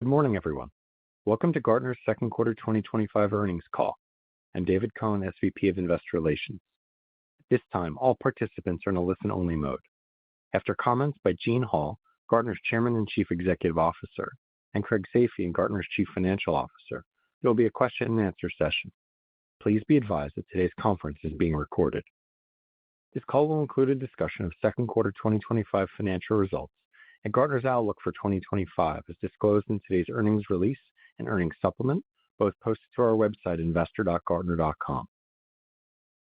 Good morning, everyone. Welcome to Gartner's second quarter 2025 earnings call. I'm David Cohen, SVP of Investor Relations. At this time, all participants are in a listen-only mode. After comments by Gene Hall, Gartner's Chairman and Chief Executive Officer, and Craig Safian, Gartner's Chief Financial Officer, there will be a question-and-answer session. Please be advised that today's conference is being recorded. This call will include a discussion of second quarter 2025 financial results and Gartner's outlook for 2025 as disclosed in today's earnings release and earnings supplement, both posted to our website, investor.gartner.com.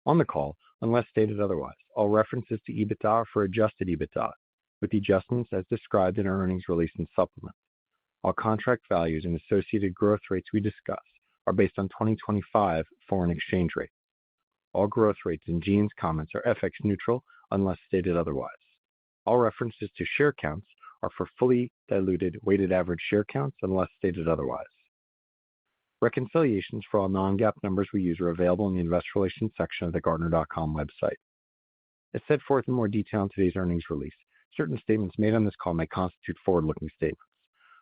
On the call, unless stated otherwise, all references to EBITDA are for adjusted EBITDA, with the adjustments as described in our earnings release and supplement. All contract values and associated growth rates we discuss are based on 2025 foreign exchange rates. All growth rates in Gene's comments are FX neutral unless stated otherwise. All references to share counts are for fully diluted weighted average share counts unless stated otherwise. Reconciliations for all non-GAAP numbers we use are available in the Investor Relations section of the Gartner.com website. As set forth in more detail in today's earnings release, certain statements made on this call may constitute forward-looking statements.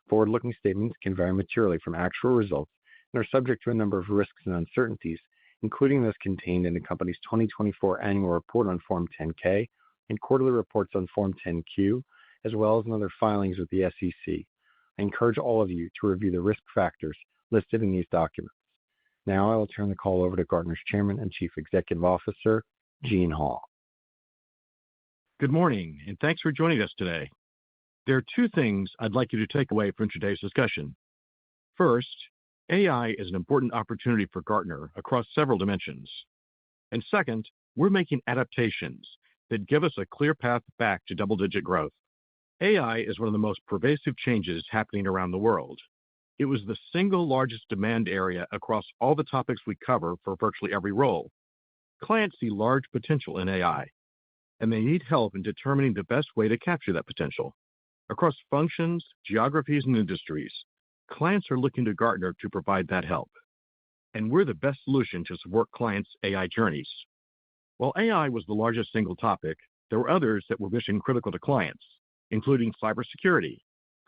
Forward-looking statements can vary materially from actual results and are subject to a number of risks and uncertainties, including those contained in the company's 2024 annual report on Form 10-K and quarterly reports on Form 10-Q, as well as in other filings with the SEC. I encourage all of you to review the risk factors listed in these documents. Now I will turn the call over to Gartner's Chairman and Chief Executive Officer, Gene Hall. Good morning, and thanks for joining us today. There are two things I'd like you to take away from today's discussion. First, AI is an important opportunity for Gartner across several dimensions. And second, we're making adaptations that give us a clear path back to double-digit growth. AI is one of the most pervasive changes happening around the world. It was the single largest demand area across all the topics we cover for virtually every role. Clients see large potential in AI, and they need help in determining the best way to capture that potential. Across functions, geographies, and industries, clients are looking to Gartner to provide that help. And we're the best solution to support clients' AI journeys. While AI was the largest single topic, there were others that were mission critical to clients, including cybersecurity,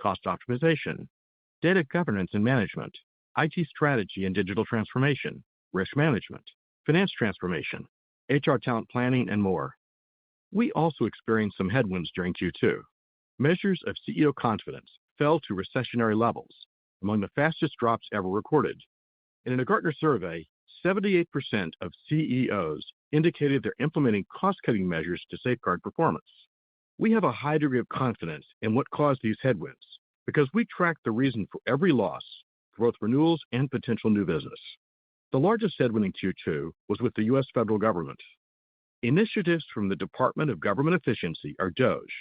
cost optimization, data governance and management, IT strategy and digital transformation, risk management, finance transformation, HR talent planning, and more. We also experienced some headwinds during Q2. Measures of CEO confidence fell to recessionary levels, among the fastest drops ever recorded. And in a Gartner survey, 78% of CEOs indicated they're implementing cost-cutting measures to safeguard performance. We have a high degree of confidence in what caused these headwinds because we track the reason for every loss, both renewals and potential new business. The largest headwind in Q2 was with the U.S. federal government. Initiatives from the Department of Government Efficiency, or DOGE,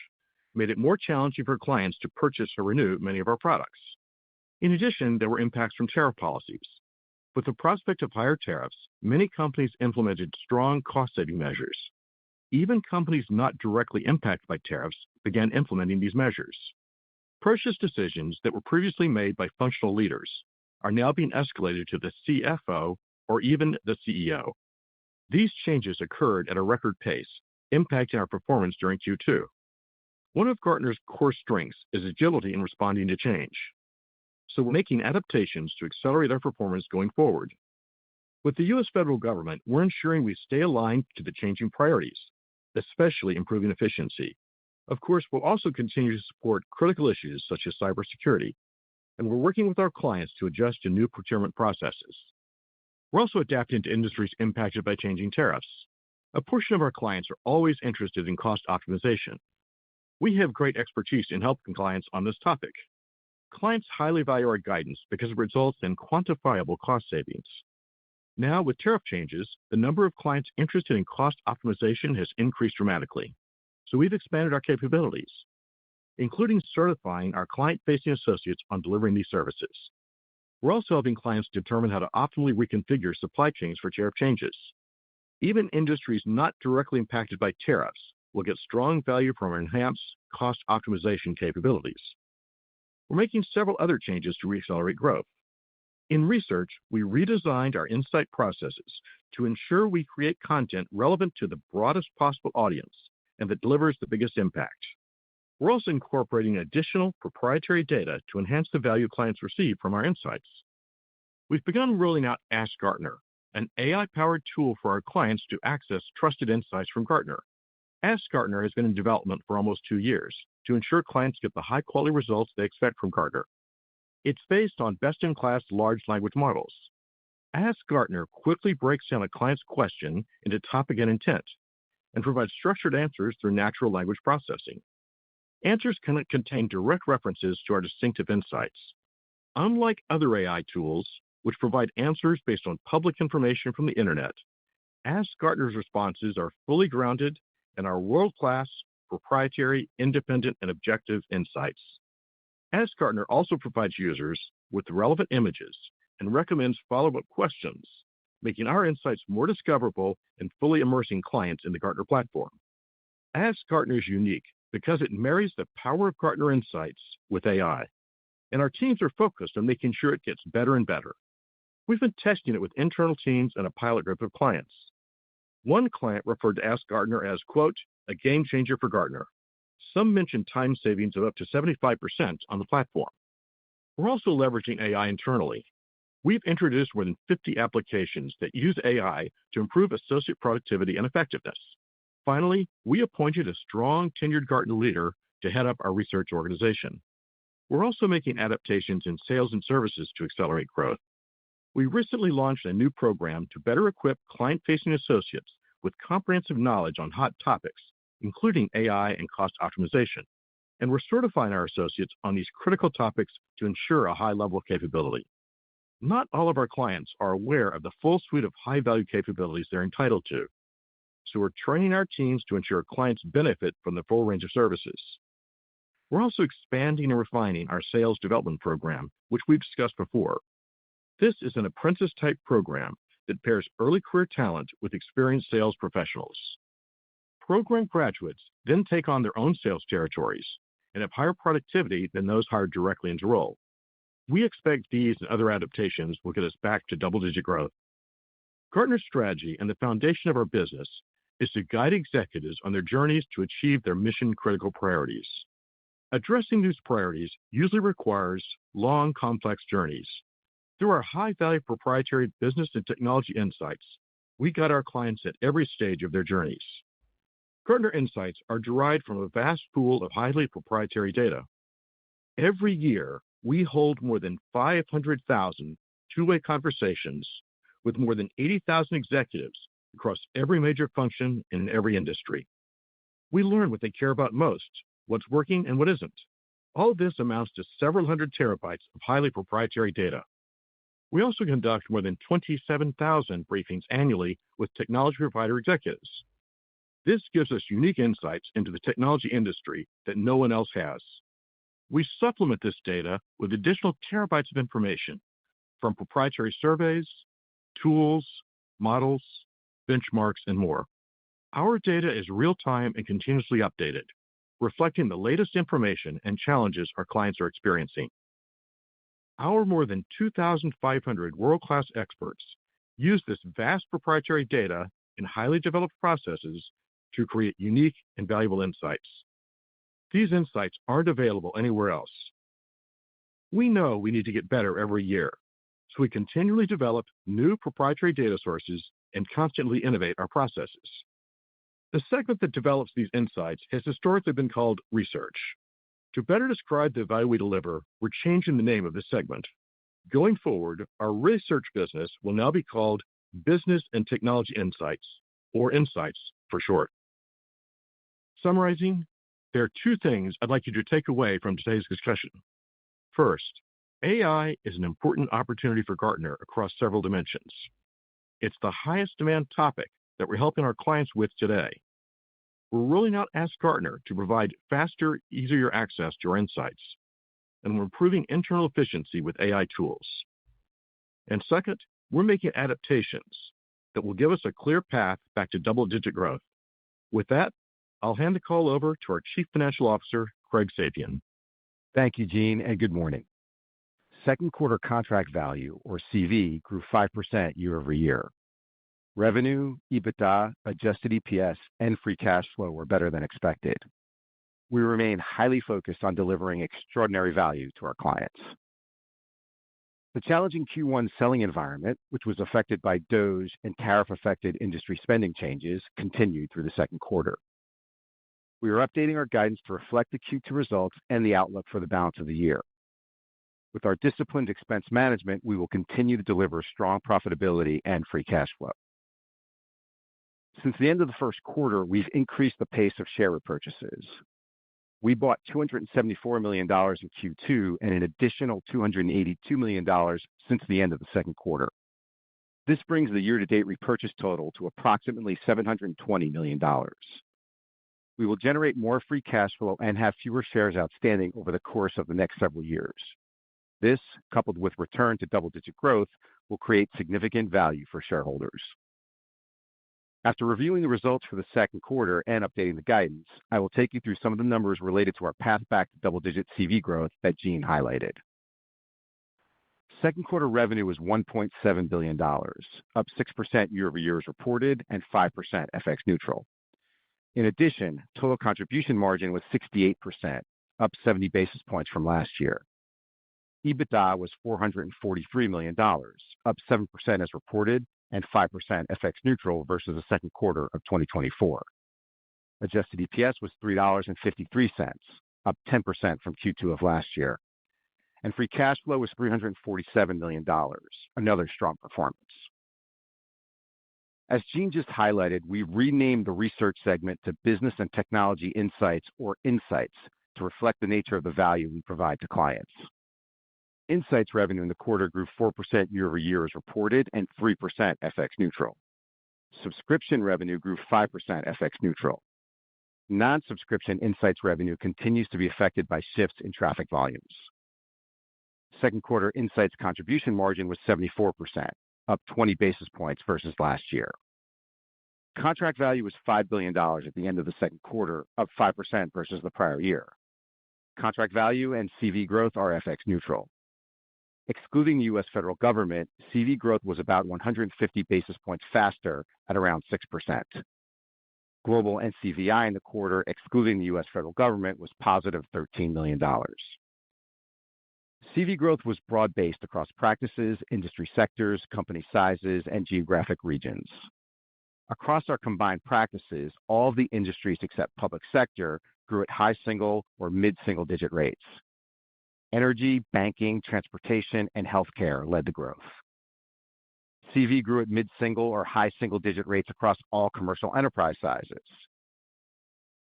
made it more challenging for clients to purchase or renew many of our products. In addition, there were impacts from tariff policies. With the prospect of higher tariffs, many companies implemented strong cost-saving measures. Even companies not directly impacted by tariffs began implementing these measures. Purchase decisions that were previously made by functional leaders are now being escalated to the CFO or even the CEO. These changes occurred at a record pace, impacting our performance during Q2. One of Gartner's core strengths is agility in responding to change. So we're making adaptations to accelerate our performance going forward. With the U.S. federal government, we're ensuring we stay aligned to the changing priorities, especially improving efficiency. Of course, we'll also continue to support critical issues such as cybersecurity, and we're working with our clients to adjust to new procurement processes. We're also adapting to industries impacted by changing tariffs. A portion of our clients are always interested in cost optimization. We have great expertise in helping clients on this topic. Clients highly value our guidance because it results in quantifiable cost savings. Now, with tariff changes, the number of clients interested in cost optimization has increased dramatically. So we've expanded our capabilities, including certifying our client-facing associates on delivering these services. We're also helping clients determine how to optimally reconfigure supply chains for tariff changes. Even industries not directly impacted by tariffs will get strong value from our enhanced cost optimization capabilities. We're making several other changes to reaccelerate growth. In research, we redesigned our insight processes to ensure we create content relevant to the broadest possible audience and that delivers the biggest impact. We're also incorporating additional proprietary data to enhance the value clients receive from our insights. We've begun rolling out Ask Gartner, an AI-powered tool for our clients to access trusted insights from Gartner. Ask Gartner has been in development for almost 2 years to ensure clients get the high-quality results they expect from Gartner. It's based on best-in-class large language models. Ask Gartner quickly breaks down a client's question into topic and intent and provides structured answers through natural language processing. Answers can contain direct references to our distinctive insights. Unlike other AI tools, which provide answers based on public information from the internet, Ask Gartner's responses are fully grounded in our world-class, proprietary, independent, and objective insights. Ask Gartner also provides users with relevant images and recommends follow-up questions, making our insights more discoverable and fully immersing clients in the Gartner platform. Ask Gartner is unique because it marries the power of Gartner insights with AI, and our teams are focused on making sure it gets better and better. We've been testing it with internal teams and a pilot group of clients. One client referred to Ask Gartner as, quote, a game changer for Gartner. Some mentioned time savings of up to 75% on the platform. We're also leveraging AI internally. We've introduced more than 50 applications that use AI to improve associate productivity and effectiveness. Finally, we appointed a strong tenured Gartner leader to head up our research organization. We're also making adaptations in sales and services to accelerate growth. We recently launched a new program to better equip client-facing associates with comprehensive knowledge on hot topics, including AI and cost optimization. And we're certifying our associates on these critical topics to ensure a high level of capability. Not all of our clients are aware of the full suite of high-value capabilities they're entitled to. So we're training our teams to ensure clients benefit from the full range of services. We're also expanding and refining our sales development program, which we've discussed before. This is an apprentice-type program that pairs early career talent with experienced sales professionals. Program graduates then take on their own sales territories and have higher productivity than those hired directly into role. We expect these and other adaptations will get us back to double-digit growth. Gartner's strategy and the foundation of our business is to guide executives on their journeys to achieve their mission-critical priorities. Addressing these priorities usually requires long, complex journeys. Through our high-value proprietary business and technology insights, we guide our clients at every stage of their journeys. Gartner insights are derived from a vast pool of highly proprietary data. Every year, we hold more than 500,000 two-way conversations with more than 80,000 executives across every major function in every industry. We learn what they care about most, what's working and what isn't. All of this amounts to several hundred terabytes of highly proprietary data. We also conduct more than 27,000 briefings annually with technology provider executives. This gives us unique insights into the technology industry that no one else has. We supplement this data with additional terabytes of information from proprietary surveys, tools, models, benchmarks, and more. Our data is real-time and continuously updated, reflecting the latest information and challenges our clients are experiencing. Our more than 2,500 world-class experts use this vast proprietary data in highly developed processes to create unique and valuable insights. These insights aren't available anywhere else. We know we need to get better every year, so we continually develop new proprietary data sources and constantly innovate our processes. The segment that develops these insights has historically been called research. To better describe the value we deliver, we're changing the name of this segment. Going forward, our research business will now be called Business and Technology Insights, or Insights for short. Summarizing, there are 2 things I'd like you to take away from today's discussion. First, AI is an important opportunity for Gartner across several dimensions. It's the highest demand topic that we're helping our clients with today. We're rolling out Ask Gartner to provide faster, easier access to our insights, and we're improving internal efficiency with AI tools. And second, we're making adaptations that will give us a clear path back to double-digit growth. With that, I'll hand the call over to our Chief Financial Officer, Craig Safian. Thank you, Gene, and good morning. Second quarter contract value, or CV, grew 5% year over year. Revenue, EBITDA, adjusted EPS, and free cash flow were better than expected. we remain highly focused on delivering extraordinary value to our clients. The challenging Q1 selling environment, which was affected by DOGE and tariff-affected industry spending changes, continued through the second quarter. We are updating our guidance to reflect the Q2 results and the outlook for the balance of the year. With our disciplined expense management, we will continue to deliver strong profitability and free cash flow. Since the end of the first quarter, we've increased the pace of share repurchases. We bought $274 million in Q2 and an additional $282 million since the end of the second quarter. This brings the year-to-date repurchase total to approximately $720 million. We will generate more free cash flow and have fewer shares outstanding over the course of the next several years. This, coupled with return to double-digit growth, will create significant value for shareholders. After reviewing the results for the second quarter and updating the guidance, I will take you through some of the numbers related to our path back to double-digit CV growth that Gene highlighted. Second quarter revenue was $1.7 billion, up 6% year-over-year as reported and 5% FX neutral. In addition, total contribution margin was 68%, up 70 basis points from last year. EBITDA was $443 million, up 7% as reported and 5% FX neutral versus the second quarter of 2024. Adjusted EPS was $3.53, up 10% from Q2 of last year. And free cash flow was $347 million, another strong performance. As Gene just highlighted, we renamed the research segment to Business and Technology Insights, or Insights, to reflect the nature of the value we provide to clients. Insights revenue in the quarter grew 4% year-over-year as reported and 3% FX neutral. Subscription revenue grew 5% FX neutral. Non-subscription Insights revenue continues to be affected by shifts in traffic volumes. Second quarter Insights contribution margin was 74%, up 20 basis points versus last year. Contract value was $5 billion at the end of the second quarter, up 5% versus the prior year. Contract value and CV growth are FX neutral. Excluding the U.S. federal government, CV growth was about 150 basis points faster at around 6%. Global NCVI in the quarter, excluding the U.S. federal government, was positive $13 million. CV growth was broad-based across practices, industry sectors, company sizes, and geographic regions. Across our combined practices, all of the industries except public sector grew at high single or mid-single-digit rates. Energy, banking, transportation, and healthcare led the growth. CV grew at mid-single or high single-digit rates across all commercial enterprise sizes.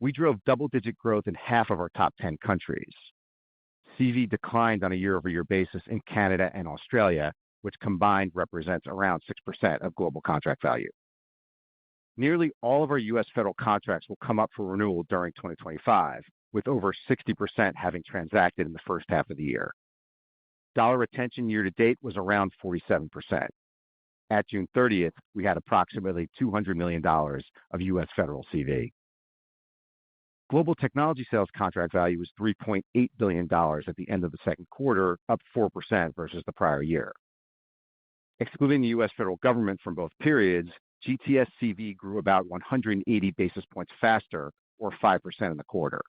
We drove double-digit growth in half of our top 10 countries. CV declined on a year-over-year basis in Canada and Australia, which combined represents around 6% of global contract value. Nearly all of our U.S. federal contracts will come up for renewal during 2025, with over 60% having transacted in the first half of the year. Dollar retention year-to-date was around 47%. At June 30th, we had approximately $200 million of U.S. federal CV. Global technology sales contract value was $3.8 billion at the end of the second quarter, up 4% versus the prior year. Excluding the U.S. federal government from both periods, GTS CV grew about 180 basis points faster, or 5% in the quarter.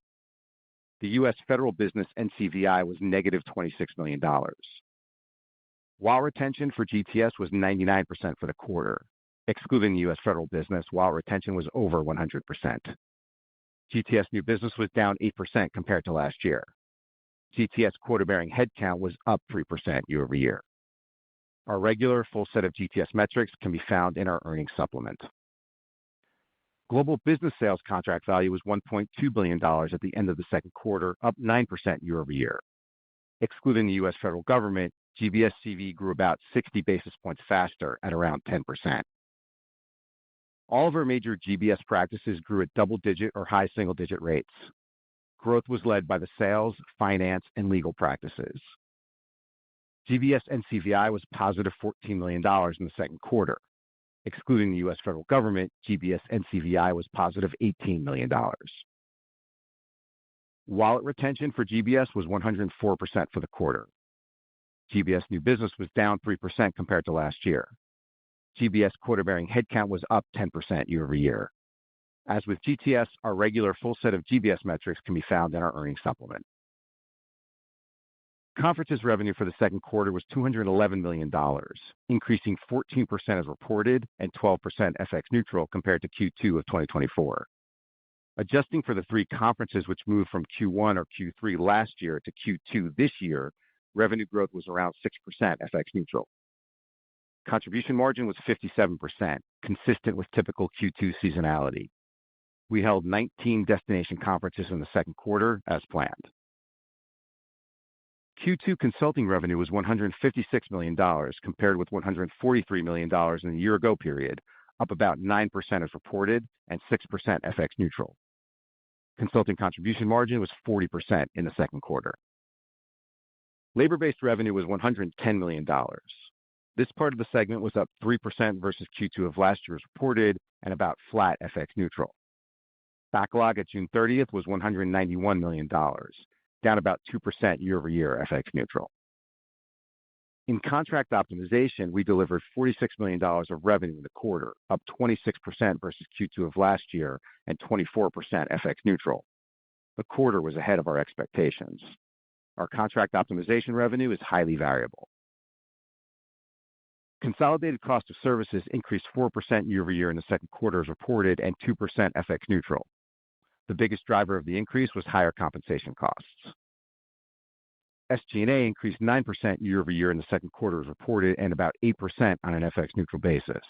The U.S. federal business NCVI was negative $26 million. While retention for GTS was 99% for the quarter, excluding the U.S. federal business, while retention was over 100%. GTS new business was down 8% compared to last year. GTS quota-bearing headcount was up 3% year-over-year. Our regular full set of GTS metrics can be found in our earnings supplement. Global business sales contract value was $1.2 billion at the end of the second quarter, up 9% year-over-year. Excluding the U.S. federal government, GBS CV grew about 60 basis points faster at around 10%. All of our major GBS practices grew at double-digit or high single-digit rates. Growth was led by the sales, finance, and legal practices. GBS NCVI was positive $14 million in the second quarter. Excluding the U.S. federal government, GBS NCVI was positive $18 million. Wallet retention for GBS was 104% for the quarter. GBS new business was down 3% compared to last year. GBS quota-bearing headcount was up 10% year-over-year. As with GTS, our regular full set of GBS metrics can be found in our earnings supplement. Conferences revenue for the second quarter was $211 million, increasing 14% as reported and 12% FX neutral compared to Q2 of 2024. Adjusting for the 3 conferences which moved from Q1 or Q3 last year to Q2 this year, revenue growth was around 6% FX neutral. Contribution margin was 57%, consistent with typical Q2 seasonality. We held 19 destination conferences in the second quarter as planned. Q2 consulting revenue was $156 million, compared with $143 million in the year-ago period, up about 9% as reported and 6% FX neutral. Consulting contribution margin was 40% in the second quarter. Labor-based revenue was $110 million. This part of the segment was up 3% versus Q2 of last year as reported and about flat FX neutral. Backlog at June 30th was $191 million, down about 2% year-over-year FX neutral. In contract optimization, we delivered $46 million of revenue in the quarter, up 26% versus Q2 of last year and 24% FX neutral. The quarter was ahead of our expectations. Our contract optimization revenue is highly variable. Consolidated cost of services increased 4% year-over-year in the second quarter as reported and 2% FX neutral. The biggest driver of the increase was higher compensation costs. SG&A increased 9% year-over-year in the second quarter as reported and about 8% on an FX neutral basis.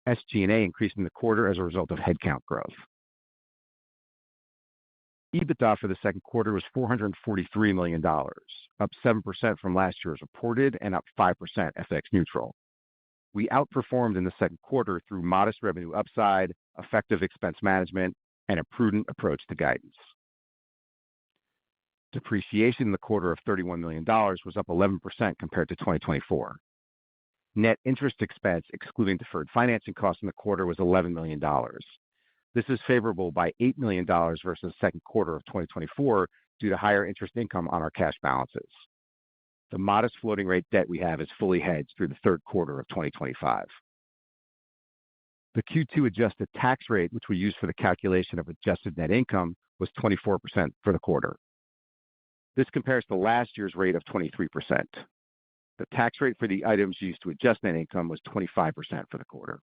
SG&A increased in the quarter as a result of headcount growth. EBITDA for the second quarter was $443 million, up 7% from last year as reported and up 5% FX neutral. We outperformed in the second quarter through modest revenue upside, effective expense management, and a prudent approach to guidance. Depreciation in the quarter of $31 million was up 11% compared to 2024. Net interest expense, excluding deferred financing costs in the quarter, was $11 million. This is favorable by $8 million versus the second quarter of 2024 due to higher interest income on our cash balances. The modest floating rate debt we have is fully hedged through the third quarter of 2025. The Q2 adjusted tax rate, which we use for the calculation of adjusted net income, was 24% for the quarter. This compares to last year's rate of 23%. The tax rate for the items used to adjust net income was 25% for the quarter.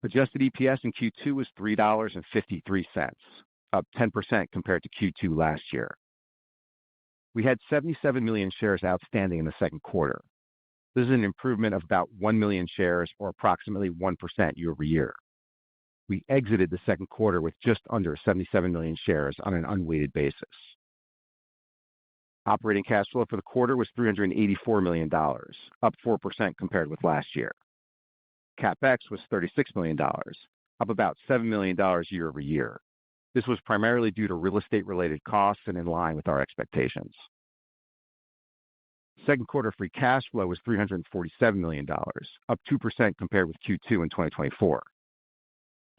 Adjusted EPS in Q2 was $3.53, up 10% compared to Q2 last year. We had 77 million shares outstanding in the second quarter. This is an improvement of about 1 million shares, or approximately 1% year-over-year. We exited the second quarter with just under 77 million shares on an unweighted basis. Operating cash flow for the quarter was $384 million, up 4% compared with last year. CapEx was $36 million, up about $7 million year-over-year. This was primarily due to real estate-related costs and in line with our expectations. Second quarter free cash flow was $347 million, up 2% compared with Q2 in 2024.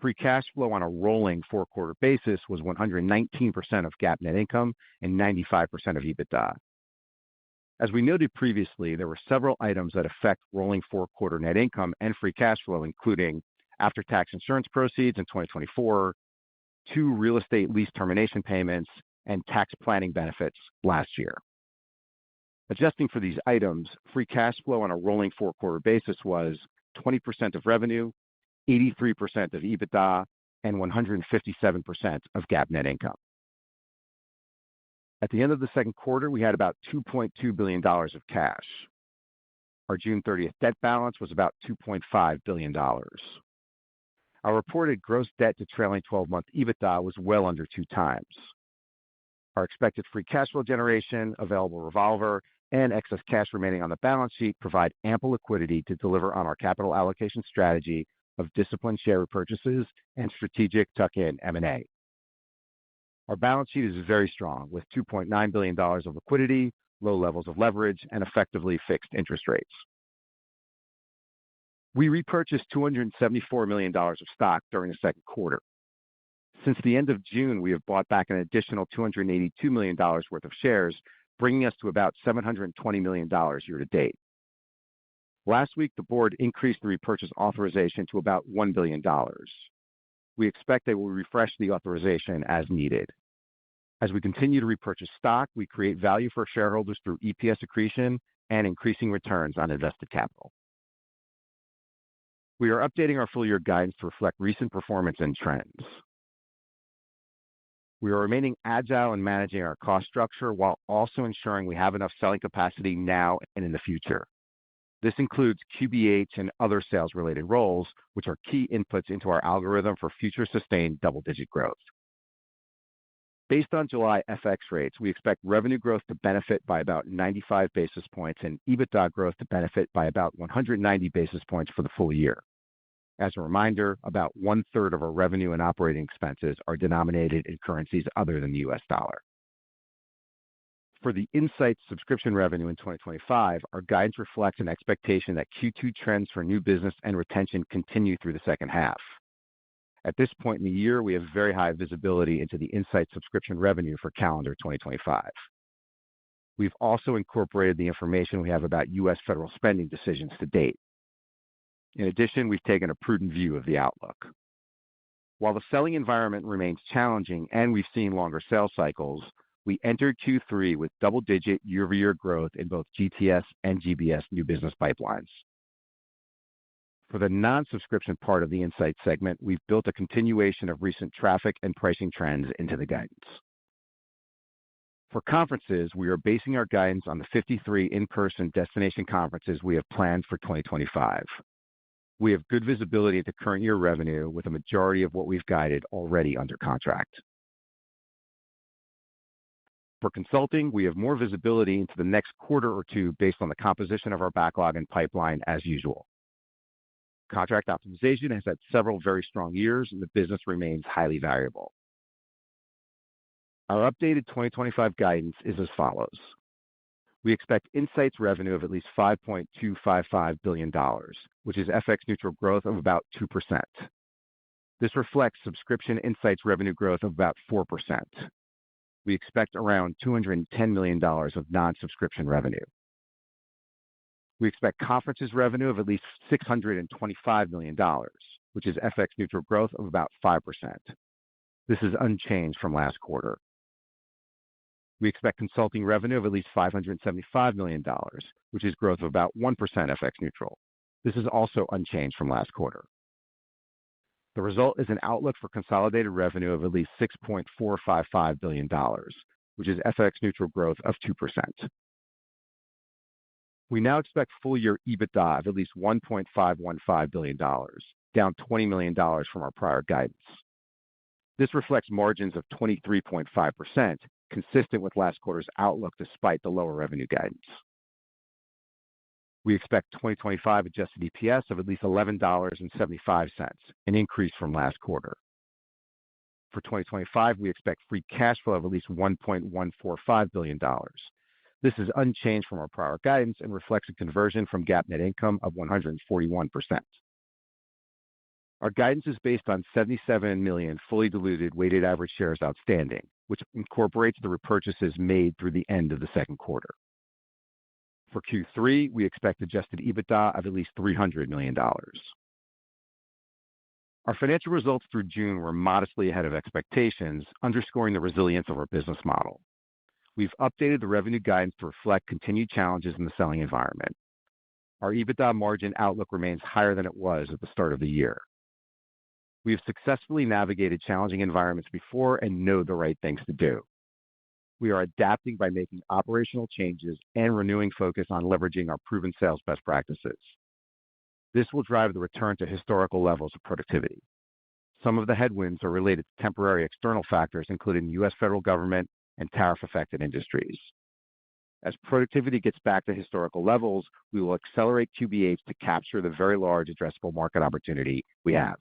Free cash flow on a rolling 4-quarter basis was 119% of GAAP net income and 95% of EBITDA. As we noted previously, there were several items that affect rolling 4-quarter net income and free cash flow, including after-tax insurance proceeds in 2024, 2 real estate lease termination payments, and tax planning benefits last year. Adjusting for these items, free cash flow on a rolling 4-quarter basis was 20% of revenue, 83% of EBITDA, and 157% of GAAP net income. At the end of the second quarter, we had about $2.2 billion of cash. Our June 30th debt balance was about $2.5 billion. Our reported gross debt to trailing 12-month EBITDA was well under 2 times. Our expected free cash flow generation, available revolver, and excess cash remaining on the balance sheet provide ample liquidity to deliver on our capital allocation strategy of disciplined share repurchases and strategic tuck-in M&A. Our balance sheet is very strong, with $2.9 billion of liquidity, low levels of leverage, and effectively fixed interest rates. We repurchased $274 million of stock during the second quarter. Since the end of June, we have bought back an additional $282 million worth of shares, bringing us to about $720 million year to date. Last week, the board increased the repurchase authorization to about $1 billion. we expect they will refresh the authorization as needed. As we continue to repurchase stock, we create value for shareholders through EPS accretion and increasing returns on invested capital. We are updating our full-year guidance to reflect recent performance and trends. We are remaining agile in managing our cost structure while also ensuring we have enough selling capacity now and in the future. This includes QBH and other sales-related roles, which are key inputs into our algorithm for future sustained double-digit growth. Based on July FX rates, we expect revenue growth to benefit by about 95 basis points and EBITDA growth to benefit by about 190 basis points for the full year. As a reminder, about one-third of our revenue and operating expenses are denominated in currencies other than the US dollar. For the Insights subscription revenue in 2025, our guidance reflects an expectation that Q2 trends for new business and retention continue through the second half. At this point in the year, we have very high visibility into the Insights subscription revenue for calendar 2025. We've also incorporated the information we have about U.S. federal spending decisions to date. In addition, we've taken a prudent view of the outlook. While the selling environment remains challenging and we've seen longer sales cycles, we entered Q3 with double-digit year-over-year growth in both GTS and GBS new business pipelines. For the non-subscription part of the Insights segment, we've built a continuation of recent traffic and pricing trends into the guidance. For conferences, we are basing our guidance on the 53 in-person destination conferences we have planned for 2025. We have good visibility into current year revenue, with a majority of what we've guided already under contract. For consulting, we have more visibility into the next quarter or two based on the composition of our backlog and pipeline as usual. Contract optimization has had several very strong years, and the business remains highly variable. Our updated 2025 guidance is as follows. We expect Insights revenue of at least $5.255 billion, which is FX-neutral growth of about 2%. This reflects subscription Insights revenue growth of about 4%. We expect around $210 million of non-subscription revenue. We expect conferences revenue of at least $625 million, which is FX-neutral growth of about 5%. This is unchanged from last quarter. We expect consulting revenue of at least $575 million, which is growth of about 1% FX-neutral. This is also unchanged from last quarter. The result is an outlook for consolidated revenue of at least $6.455 billion, which is FX-neutral growth of 2%. We now expect full-year EBITDA of at least $1.515 billion, down $20 million from our prior guidance. This reflects margins of 23.5%, consistent with last quarter's outlook despite the lower revenue guidance. We expect 2025 adjusted EPS of at least $11.75, an increase from last quarter. For 2025, we expect free cash flow of at least $1.145 billion. This is unchanged from our prior guidance and reflects a conversion from GAAP net income of 141%. Our guidance is based on 77 million fully diluted weighted average shares outstanding, which incorporates the repurchases made through the end of the second quarter. For Q3, we expect adjusted EBITDA of at least $300 million. Our financial results through June were modestly ahead of expectations, underscoring the resilience of our business model. We've updated the revenue guidance to reflect continued challenges in the selling environment. Our EBITDA margin outlook remains higher than it was at the start of the year. We have successfully navigated challenging environments before and know the right things to do. We are adapting by making operational changes and renewing focus on leveraging our proven sales best practices. This will drive the return to historical levels of productivity. Some of the headwinds are related to temporary external factors, including the U.S. federal government and tariff-affected industries. As productivity gets back to historical levels, we will accelerate QBH to capture the very large addressable market opportunity we have.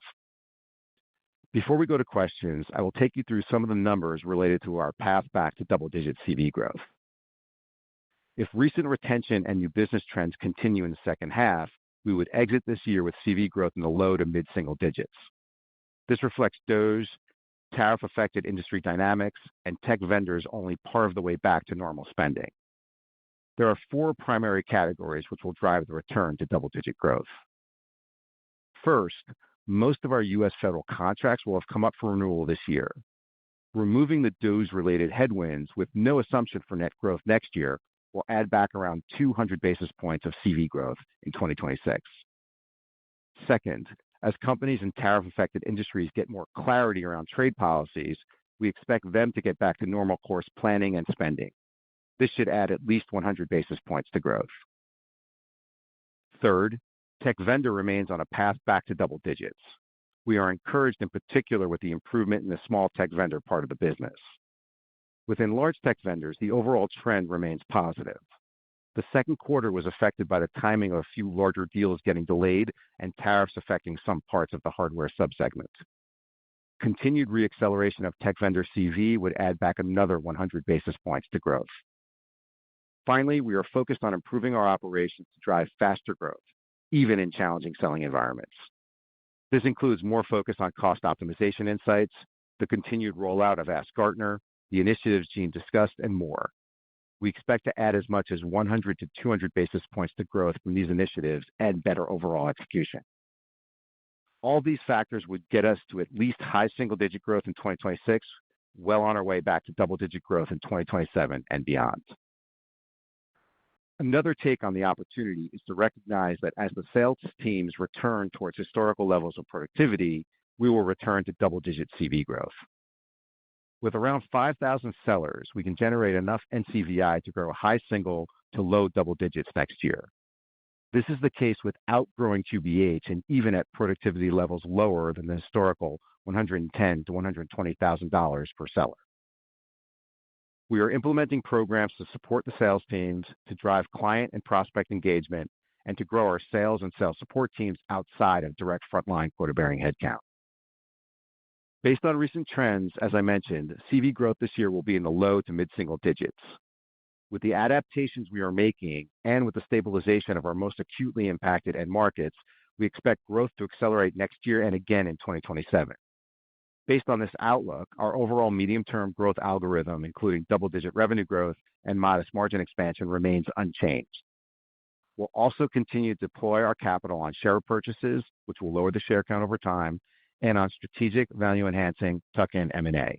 Before we go to questions, I will take you through some of the numbers related to our path back to double-digit CV growth. If recent retention and new business trends continue in the second half, we would exit this year with CV growth in the low to mid-single digits. This reflects DOGE, tariff-affected industry dynamics, and tech vendors only part of the way back to normal spending. There are four primary categories which will drive the return to double-digit growth. First, Most of our U.S. federal contracts will have come up for renewal this year. Removing the DOGE-related headwinds with no assumption for net growth next year will add back around 200 basis points of CV growth in 2026. Second, as companies in tariff-affected industries get more clarity around trade policies, we expect them to get back to normal course planning and spending. This should add at least 100 basis points to growth. Third, tech vendor remains on a path back to double digits. We are encouraged in particular with the improvement in the small tech vendor part of the business. Within large tech vendors, the overall trend remains positive. The second quarter was affected by the timing of a few larger deals getting delayed and tariffs affecting some parts of the hardware subsegment. Continued reacceleration of tech vendor CV would add back another 100 basis points to growth. Finally, we are focused on improving our operations to drive faster growth, even in challenging selling environments. This includes more focus on cost optimization insights, the continued rollout of Ask Gartner, the initiatives Gene discussed, and more. We expect to add as much as 100 to 200 basis points to growth from these initiatives and better overall execution. All these factors would get us to at least high single-digit growth in 2026, well on our way back to double-digit growth in 2027 and beyond. Another take on the opportunity is to recognize that as the sales teams return towards historical levels of productivity, we will return to double-digit CV growth. With around 5,000 sellers, we can generate enough NCVI to grow high single to low double digits next year. This is the case without growing QBH and even at productivity levels lower than the historical $110,000 to $120,000 per seller. We are implementing programs to support the sales teams, to drive client and prospect engagement, and to grow our sales and sales support teams outside of direct frontline quota-bearing headcount. Based on recent trends, as I mentioned, CV growth this year will be in the low to mid-single digits. With the adaptations we are making and with the stabilization of our most acutely impacted end markets, we expect growth to accelerate next year and again in 2027. Based on this outlook, our overall medium-term growth algorithm, including double-digit revenue growth and modest margin expansion, remains unchanged. We'll also continue to deploy our capital on share purchases, which will lower the share count over time, and on strategic value-enhancing tuck-in M&A.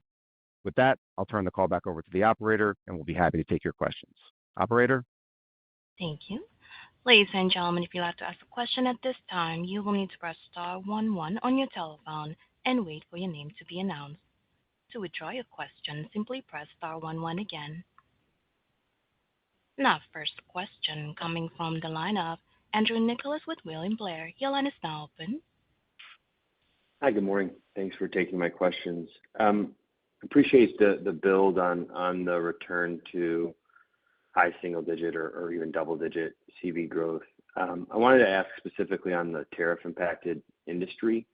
With that, I'll turn the call back over to the operator, and we'll be happy to take your questions. Operator? Thank you. Ladies and gentlemen, if you'd like to ask a question at this time, you will need to press star 11 on your telephone and wait for your name to be announced. To withdraw your question, simply press star 11 again. Now, first question coming from the line of Andrew Nicholas with William Blair. Your line is now open. Hi, good morning. Thanks for taking my questions. Appreciate the build on the return to high single-digit or even double-digit CV growth. I wanted to ask specifically on the tariff-impacted industry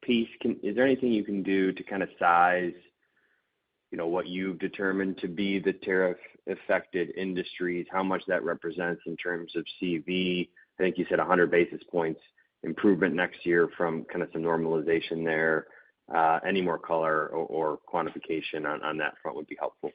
piece. Is there anything you can do to kind of size, what you've determined to be the tariff-affected industries, how much that represents in terms of CV? I think you said 100 basis points improvement next year from kind of some normalization there. Any more color or quantification on that front would be helpful.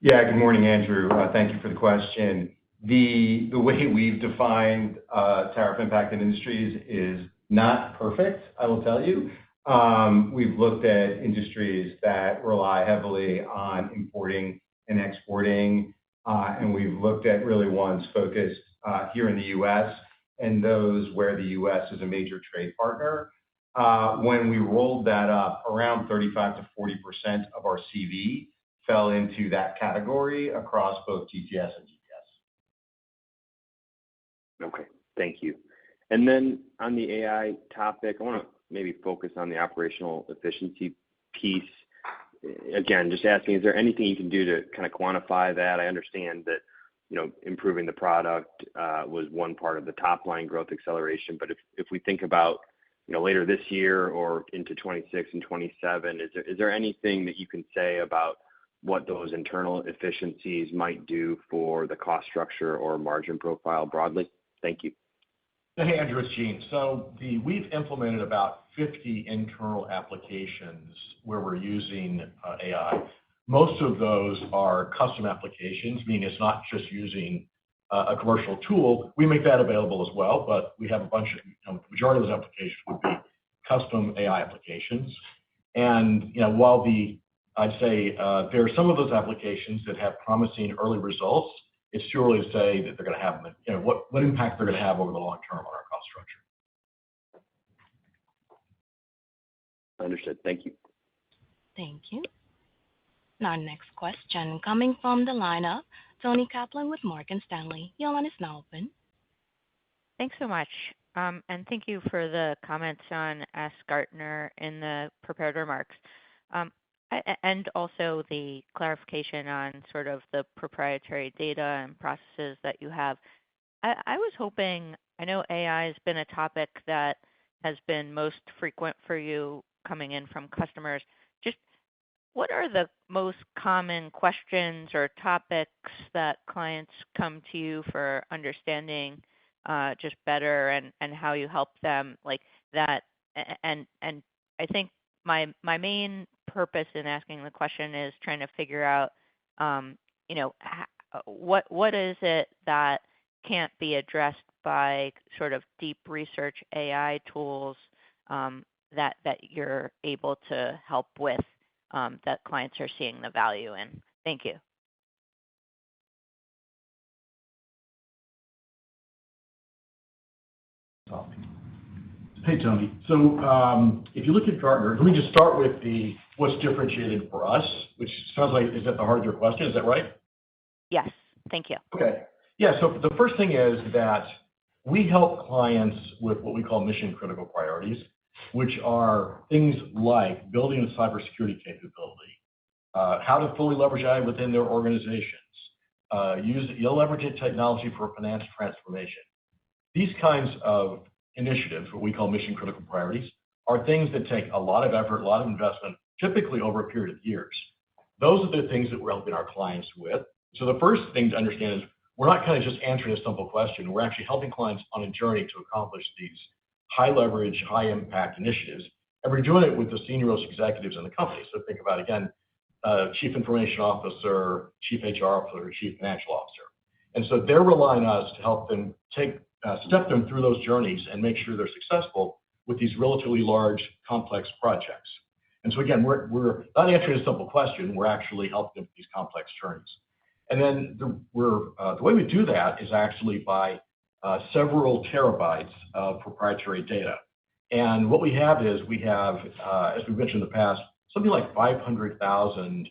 Yeah, good morning, Andrew. Thank you for the question. The way we've defined tariff-impacted industries is not perfect, I will tell you. We've looked at industries that rely heavily on importing and exporting, and we've looked at really ones focused here in the U.S. and those where the U.S. is a major trade partner. When we rolled that up, around 35 to 40% of our CV fell into that category across both GTS and GTS. Okay, thank you. And then on the AI topic, I want to maybe focus on the operational efficiency piece. Again, just asking, is there anything you can do to kind of quantify that? I understand that, improving the product was one part of the top line growth acceleration, but if we think about, later this year or into 26 and 27, is there anything that you can say about what those internal efficiencies might do for the cost structure or margin profile broadly? Thank you. Hey, Andrew, it's Gene. So we've implemented about 50 internal applications where we're using AI. Most of those are custom applications, meaning it's not just using a commercial tool. We make that available as well, but we have a bunch of, the majority of those applications would be custom AI applications. And while I'd say there are some of those applications that have promising early results, it's too early to say that they're going to have what impact they're going to have over the long term on our cost structure. Understood. Thank you. Thank you. Our next question coming from the line of Toni Kaplan with Morgan Stanley. Your line is now open. Thanks so much. And thank you for the comments on Ask Gartner in the prepared remarks. And also the clarification on sort of the proprietary data and processes that you have. I was hoping, I know AI has been a topic that has been most frequent for you coming in from customers. Just what are the most common questions or topics that clients come to you for understanding just better and how you help them like that? And I think my main purpose in asking the question is trying to figure out, what is it that can't be addressed by sort of deep research AI tools that you're able to help with that clients are seeing the value in. Thank you. Hey, Tony. So if you look at Gartner, let me just start with what's differentiated for us, which sounds like is at the heart of your question. Is that right? Yes. Thank you. Okay. Yeah. So the first thing is that we help clients with what we call mission critical priorities, which are things like building a cybersecurity capability, how to fully leverage AI within their organizations, leveraging technology for finance transformation. These kinds of initiatives, what we call mission critical priorities, are things that take a lot of effort, a lot of investment, typically over a period of years. Those are the things that we're helping our clients with. So the first thing to understand is we're not kind of just answering a simple question. We're actually helping clients on a journey to accomplish these high leverage, high impact initiatives. And we're doing it with the senior-most executives in the company. So think about, again, chief information officer, chief HR officer, chief financial officer. And so they're relying on us to help them step them through those journeys and make sure they're successful with these relatively large, complex projects. And so again, we're not answering a simple question. We're actually helping them with these complex journeys. And then the way we do that is actually by several terabytes of proprietary data. And what we have is as we've mentioned in the past, something like 500,000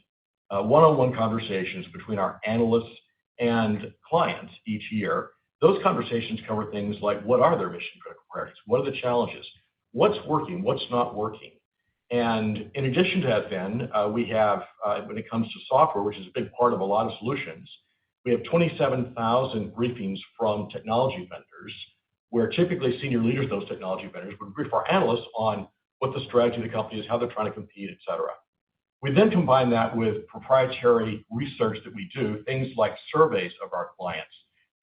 one-on-one conversations between our analysts and clients each year. Those conversations cover things like what are their mission critical priorities? What are the challenges? What's working? What's not working? And in addition to that, then we have, when it comes to software, which is a big part of a lot of solutions, we have 27,000 briefings from technology vendors, where typically senior leaders of those technology vendors would brief our analysts on what the strategy of the company is, how they're trying to compete, et cetera. We then combine that with proprietary research that we do, things like surveys of our clients,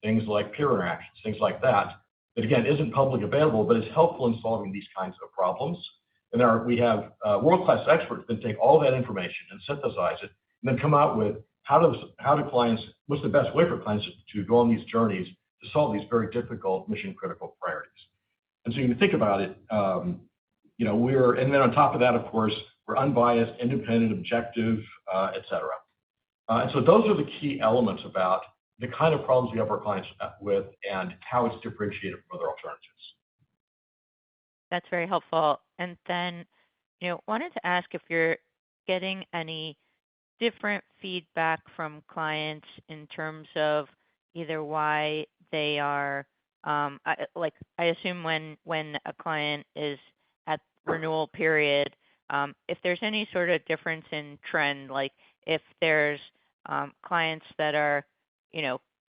things like peer interactions, things like that again isn't publicly available, but is helpful in solving these kinds of problems. And we have world-class experts that take all that information and synthesize it, and then come out with what's the best way for clients to go on these journeys to solve these very difficult mission-critical priorities. And so you can think about it, and then on top of that, of course, we're unbiased, independent, objective, et cetera. And so those are the key elements about the kind of problems we help our clients with and how it's differentiated from other alternatives. That's very helpful. And then, wanted to ask if you're getting any different feedback from clients in terms of either why they are, I assume when a client is at renewal period, if there's any sort of difference in trend, like if there's clients that are,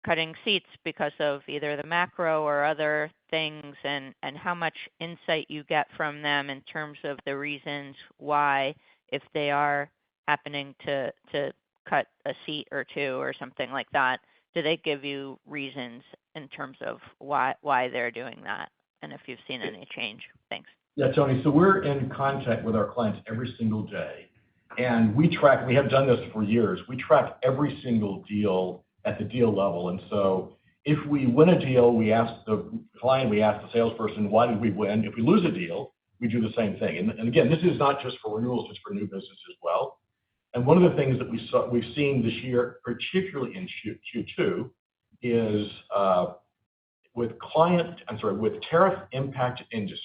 cutting seats because of either the macro or other things, and how much insight you get from them in terms of the reasons why, if they are happening to cut a seat or two or something like that, do they give you reasons in terms of why they're doing that? And if you've seen any change. Thanks. Yeah, Tony. So we're in contact with our clients every single day. And we have done this for years. We track every single deal at the deal level. And so if we win a deal, we ask the client, we ask the salesperson, why did we win? If we lose a deal, we do the same thing. And again, this is not just for renewals, it's for new business as well. And one of the things that we've seen this year, particularly in Q2, is with tariff-impacted industries,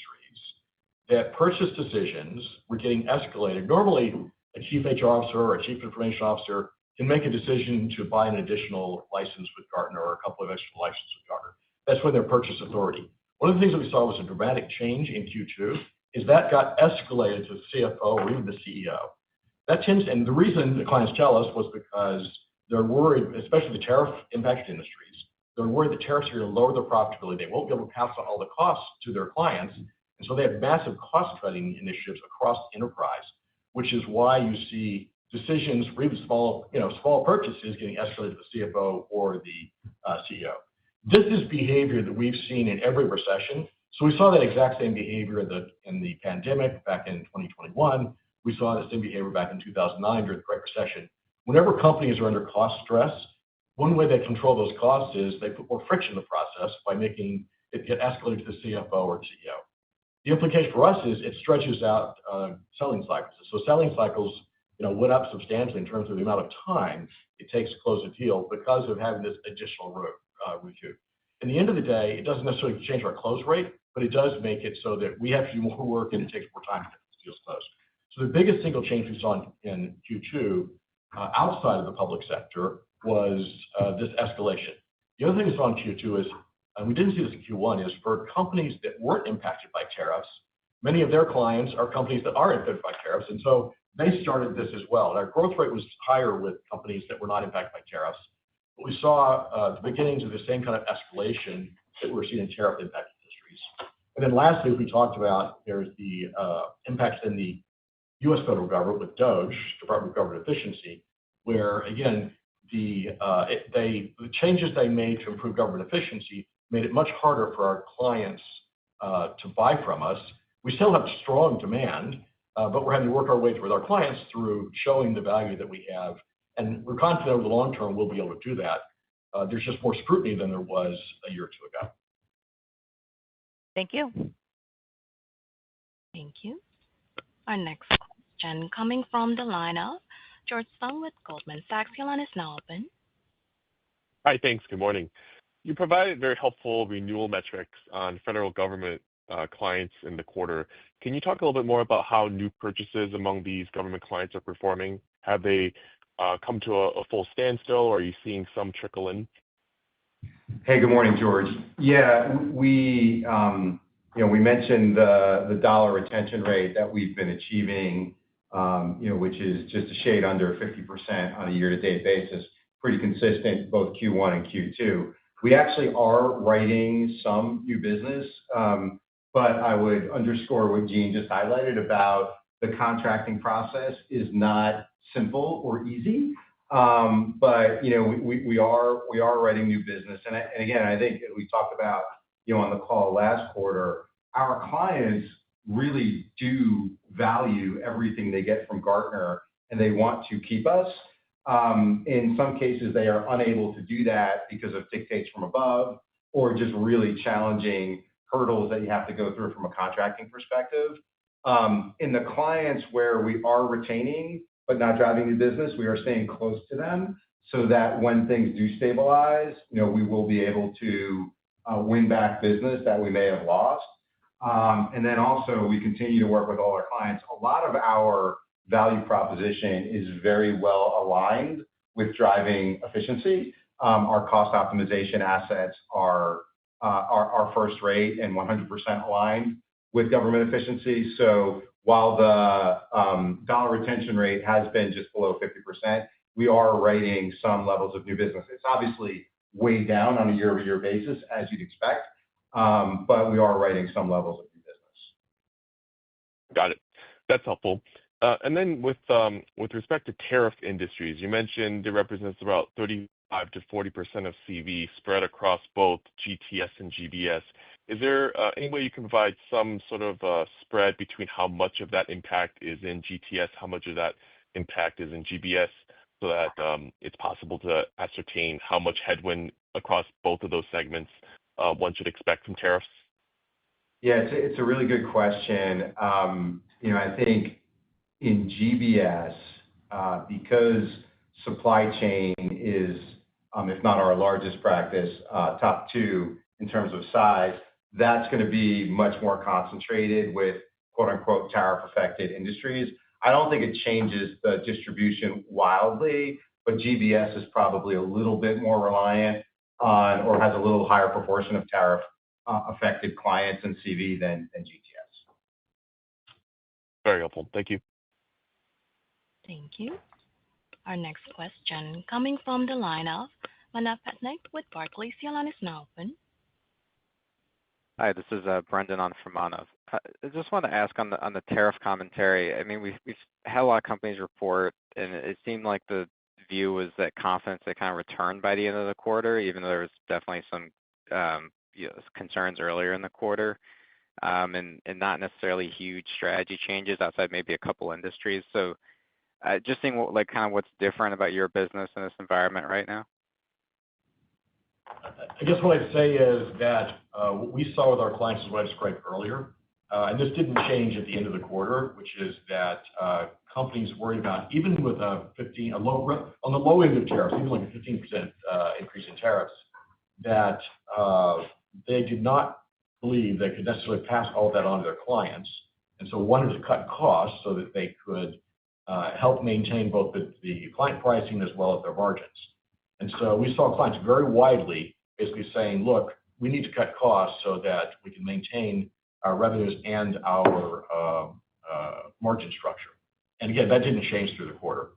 that purchase decisions were getting escalated. Normally, a chief HR officer or a chief information officer can make a decision to buy an additional license with Gartner or a couple of extra licenses with Gartner. That's when their purchase authority. One of the things that we saw was a dramatic change in Q2 is that got escalated to the CFO or even the CEO. And the reason the clients tell us was because they're worried, especially the tariff-impacted industries, they're worried that tariffs are going to lower their profitability. They won't be able to pass on all the costs to their clients. And so they have massive cost-cutting initiatives across the enterprise, which is why you see decisions for even small purchases getting escalated to the CFO or the CEO. This is behavior that we've seen in every recession. So we saw that exact same behavior in the pandemic back in 2021. We saw the same behavior back in 2009 during the Great Recession. Whenever companies are under cost stress, one way they control those costs is they put more friction in the process by making it get escalated to the CFO or CEO. The implication for us is it stretches out selling cycles. So selling cycles went up substantially in terms of the amount of time it takes to close a deal because of having this additional review. In the end of the day, it doesn't necessarily change our close rate, but it does make it so that we have to do more work and it takes more time to get the deals closed. So the biggest single change we saw in Q2 outside of the public sector was this escalation. The other thing we saw in Q2 is, and we didn't see this in Q1, is for companies that weren't impacted by tariffs, many of their clients are companies that are impacted by tariffs, and so they started this as well. And our growth rate was higher with companies that were not impacted by tariffs. But we saw the beginnings of the same kind of escalation that we're seeing in tariff-impacted industries. And then lastly, we talked about there's the impacts in the U.S. federal government with DOGE, Department of Government Efficiency, where, again, the changes they made to improve government efficiency made it much harder for our clients to buy from us. We still have strong demand, but we're having to work our way through with our clients through showing the value that we have. And we're confident over the long term we'll be able to do that. There's just more scrutiny than there was a year or two ago. Thank you. Thank you. Our next question coming from the line of George Sung with Goldman Sachs. Your line is now open. Hi, thanks. Good morning. You provided very helpful renewal metrics on federal government clients in the quarter. Can you talk a little bit more about how new purchases among these government clients are performing? Have they come to a full standstill, or are you seeing some trickle in? Hey, good morning, George. Yeah, we mentioned the dollar retention rate that we've been achieving, which is just a shade under 50% on a year-to-date basis, pretty consistent both Q1 and Q2. We actually are writing some new business, but I would underscore what Gene just highlighted about the contracting process is not simple or easy. But we are writing new business, and again, I think we talked about on the call last quarter, our clients really do value everything they get from Gartner, and they want to keep us. In some cases, they are unable to do that because of dictates from above or just really challenging hurdles that you have to go through from a contracting perspective. In the clients where we are retaining but not driving new business, we are staying close to them so that when things do stabilize, we will be able to win back business that we may have lost. And then also, we continue to work with all our clients. A lot of our value proposition is very well aligned with driving efficiency. Our cost optimization assets are first rate and 100% aligned with government efficiency. So while the dollar retention rate has been just below 50%, we are writing some levels of new business. It's obviously way down on a year-over-year basis, as you'd expect, but we are writing some levels of new business. Got it. That's helpful. And then with respect to tariff industries, you mentioned it represents about 35 to 40% of CV spread across both GTS and GBS. Is there any way you can provide some sort of spread between how much of that impact is in GTS, how much of that impact is in GBS, so that it's possible to ascertain how much headwind across both of those segments one should expect from tariffs? Yeah, it's a really good question. I think in GBS, because supply chain is, if not our largest practice, top two in terms of size, that's going to be much more concentrated with quote-unquote tariff-affected industries. I don't think it changes the distribution wildly, but GBS is probably a little bit more reliant on or has a little higher proportion of tariff-affected clients and CV than GTS. Very helpful. Thank you. Thank you. Our next question coming from the line of Manav Patnaik with Barclays. Your line is now open. Hi, this is Brendan on for Manav. I just want to ask on the tariff commentary. I mean, we've had a lot of companies report, and it seemed like the view was that confidence had kind of returned by the end of the quarter, even though there was definitely some concerns earlier in the quarter, and not necessarily huge strategy changes outside maybe a couple industries. So just seeing kind of what's different about your business in this environment right now. I guess what I'd say is that what we saw with our clients is what I described earlier, and this didn't change at the end of the quarter, which is that companies worried about, even with on the low end of tariffs, even like a 15% increase in tariffs, that they did not believe they could necessarily pass all of that on to their clients, and so wanted to cut costs so that they could help maintain both the client pricing as well as their margins. And so we saw clients very widely basically saying, look, we need to cut costs so that we can maintain our revenues and our margin structure. And again, that didn't change through the quarter.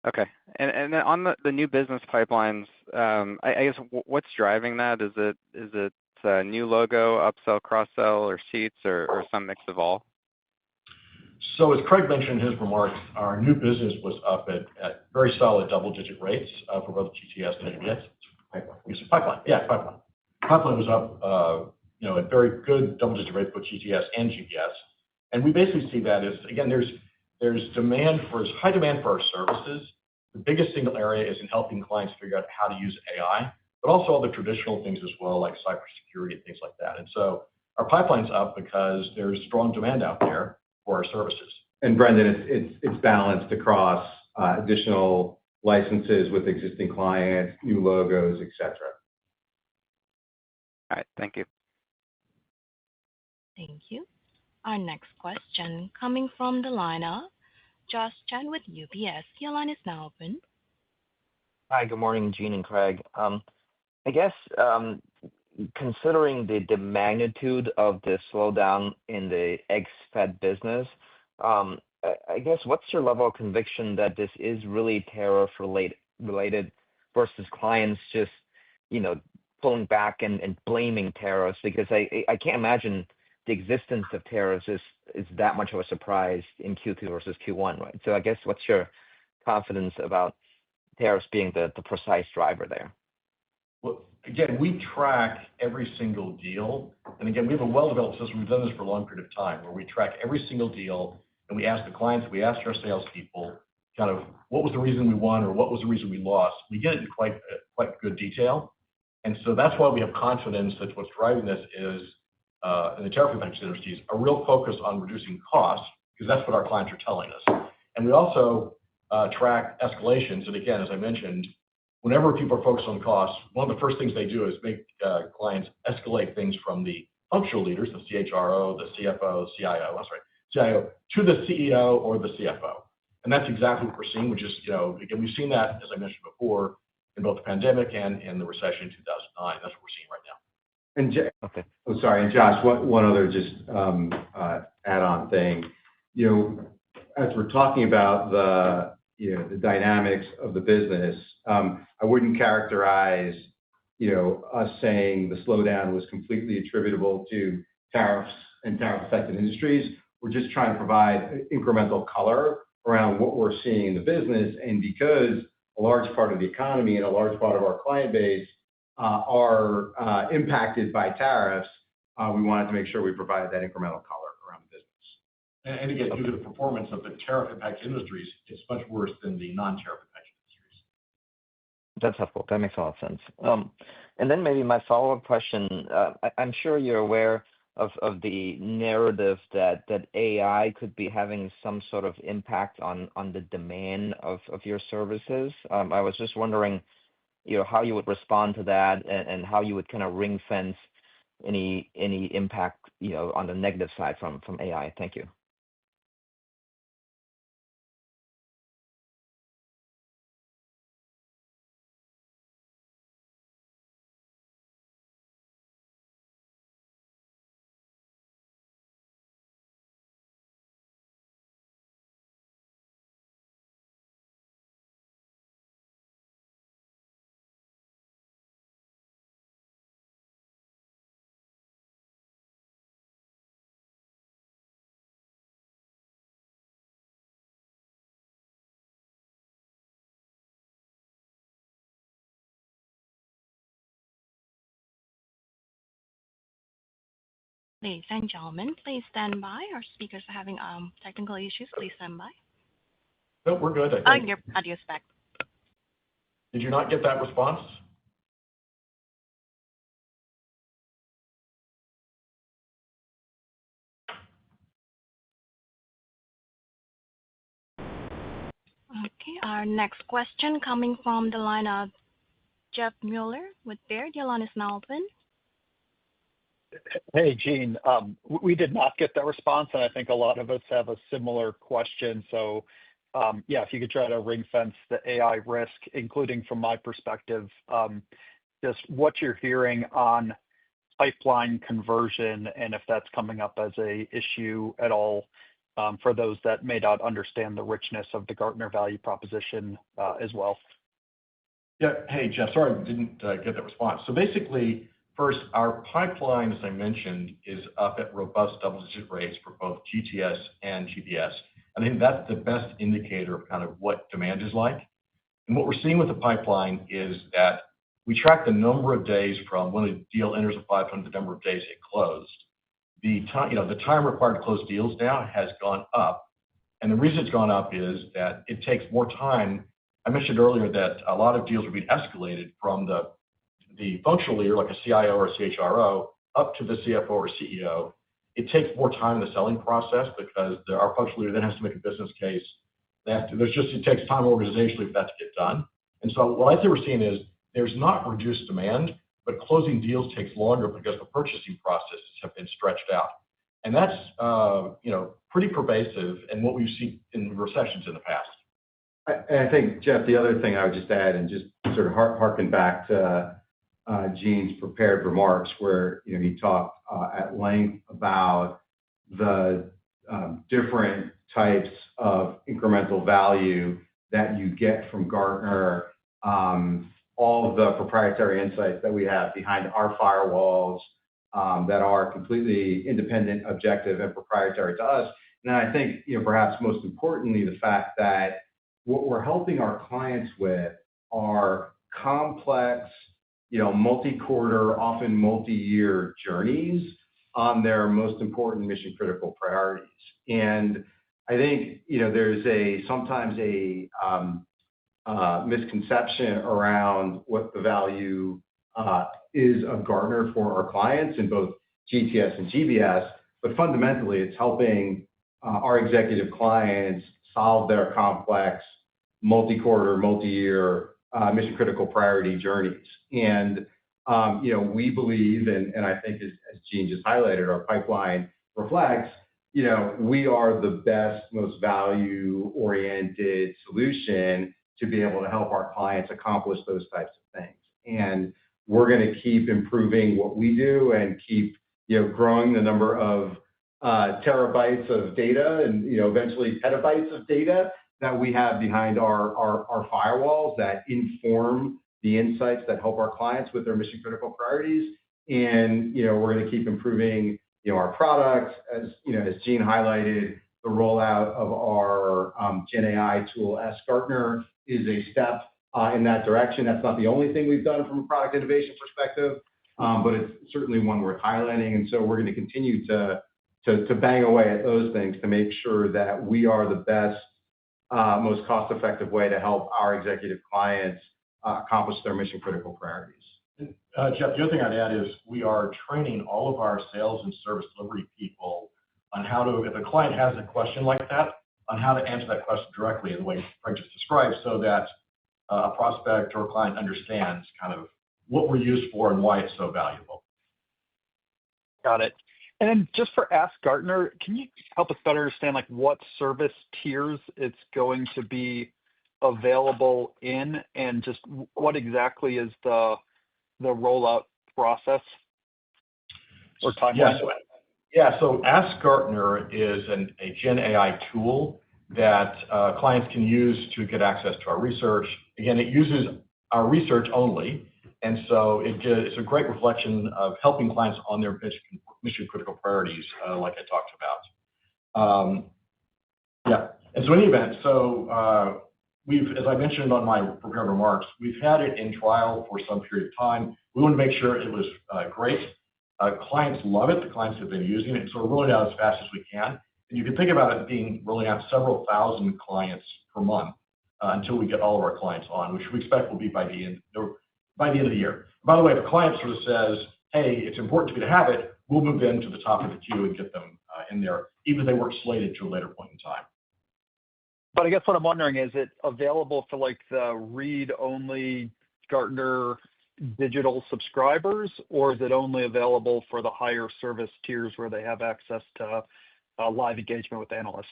Okay. And then on the new business pipelines, I guess what's driving that? Is it new logo, upsell, cross-sell, or seats, or some mix of all? So as Craig mentioned in his remarks, our new business was up at very solid double-digit rates for both GTS and GBS. Pipeline. Yeah, pipeline. Pipeline was up at very good double-digit rates for GTS and GBS. And we basically see that as, again, there's high demand for our services. The biggest single area is in helping clients figure out how to use AI, but also all the traditional things as well, like cybersecurity and things like that. And so our pipeline's up because there's strong demand out there for our services. And Brendan, it's balanced across additional licenses with existing clients, new logos, et cetera. All right. Thank you. Thank you. Our next question coming from the line of Josh Chan with UBS. Your line is now open. Hi, good morning, Gene and Craig. I guess considering the magnitude of the slowdown in the ex-Fed business, I guess what's your level of conviction that this is really tariff-related versus clients just pulling back and blaming tariffs? Because I can't imagine the existence of tariffs is that much of a surprise in Q2 versus Q1, right? So I guess what's your confidence about tariffs being the precise driver there? Well, again, we track every single deal. And again, we have a well-developed system. We've done this for a long period of time where we track every single deal, and we ask the clients, we ask our salespeople kind of what was the reason we won or what was the reason we lost. We get it in quite good detail. And so that's why we have confidence that what's driving this is, in the tariff-affected industries, a real focus on reducing costs, because that's what our clients are telling us. And we also track escalations. And again, as I mentioned, whenever people are focused on costs, one of the first things they do is make clients escalate things from the functional leaders, the CHRO, the CFO, CIO, to the CEO or the CFO. And that's exactly what we're seeing, which is, again, we've seen that, as I mentioned before, in both the pandemic and in the recession in 2009. That's what we're seeing right now. And Josh, one other just add-on thing. As we're talking about the dynamics of the business, I wouldn't characterize us saying the slowdown was completely attributable to tariffs and tariff-affected industries. We're just trying to provide incremental color around what we're seeing in the business. And because a large part of the economy and a large part of our client base are impacted by tariffs, we wanted to make sure we provided that incremental color around the business. And again, due to the performance of the tariff-impacted industries, it's much worse than the non-tariff-impacted industries. That's helpful. That makes a lot of sense. And then maybe my follow-up question, I'm sure you're aware of the narrative that AI could be having some sort of impact on the demand of your services. I was just wondering, how you would respond to that and how you would kind of ring fence any impact, on the negative side from AI. Thank you. Ladies and gentlemen, please stand by. Our speakers are having technical issues. Please stand by. No, we're good, I think. Your audio's back. Did you not get that response? Okay, our next question coming from the line of Jeff Mueller with Baird. Your line is now open. Hey, Gene. We did not get that response, and I think a lot of us have a similar question. So, if you could try to ring fence the AI risk, including from my perspective, just what you're hearing on pipeline conversion and if that's coming up as a issue at all for those that may not understand the richness of the Gartner value proposition as well. Yeah. Hey, Jeff. Sorry, I didn't get that response. So basically, first, our pipeline, as I mentioned, is up at robust double-digit rates for both GTS and GBS. I think that's the best indicator of kind of what demand is like. And what we're seeing with the pipeline is that we track the number of days from when a deal enters a pipeline to the number of days it closed. The time required to close deals now has gone up. And the reason it's gone up is that it takes more time. I mentioned earlier that a lot of deals are being escalated from the functional leader, like a CIO or a CHRO, up to the CFO or CEO. It takes more time in the selling process because our functional leader then has to make a business case. It takes time organizationally for that to get done. And so what I think we're seeing is there's not reduced demand, but closing deals takes longer because the purchasing processes have been stretched out. And that's pretty pervasive in what we've seen in recessions in the past. I think, Jeff, the other thing I would just add and just sort of harken back to Gene's prepared remarks where he talked at length about the different types of incremental value that you get from Gartner, all of the proprietary insights that we have behind our firewalls that are completely independent, objective, and proprietary to us. And I think, perhaps most importantly, the fact that what we're helping our clients with are complex, multi-quarter, often multi-year journeys on their most important mission-critical priorities. And I think, there's sometimes a misconception around what the value is of Gartner for our clients in both GTS and GBS, but fundamentally, it's helping our executive clients solve their complex, multi-quarter, multi-year mission-critical priority journeys. And, we believe, and I think as Gene just highlighted, our pipeline reflects, we are the best, most value-oriented solution to be able to help our clients accomplish those types of things. And we're going to keep improving what we do and keep, growing the number of terabytes of data and, eventually petabytes of data that we have behind our firewalls that inform the insights that help our clients with their mission-critical priorities. And, we're going to keep improving, our products. As Gene highlighted, the rollout of our Gen AI tool, Gartner, is a step in that direction. That's not the only thing we've done from a product innovation perspective, but it's certainly one worth highlighting. And so we're going to continue to bang away at those things to make sure that we are the best, most cost-effective way to help our executive clients accomplish their mission-critical priorities. Jeff, the other thing I'd add is we are training all of our sales and service delivery people on how to, if a client has a question like that, on how to answer that question directly in the way Frank just described, so that a prospect or a client understands kind of what we're used for and why it's so valuable. Got it. And then just for Ask Gartner, can you help us better understand like what service tiers it's going to be available in, and just what exactly is the rollout process or timeline? So Ask Gartner is a Gen AI tool that clients can use to get access to our research. Again, it uses our research only, and so it's a great reflection of helping clients on their mission critical priorities, like I talked about. And so in any event, we've, as I mentioned on my prepared remarks, we've had it in trial for some period of time. We want to make sure it was great. Clients love it. The clients have been using it, so we're rolling it out as fast as we can. And you can think about it being rolling out several thousand clients per month until we get all of our clients on, which we expect will be by the end of the year. By the way, if a client sort of says, "Hey, it's important to me to have it," we'll move them to the top of the queue and get them in there, even if they weren't slated to a later point in time. But I guess what I'm wondering is it available for like the read-only Gartner digital subscribers, or is it only available for the higher service tiers where they have access to live engagement with analysts?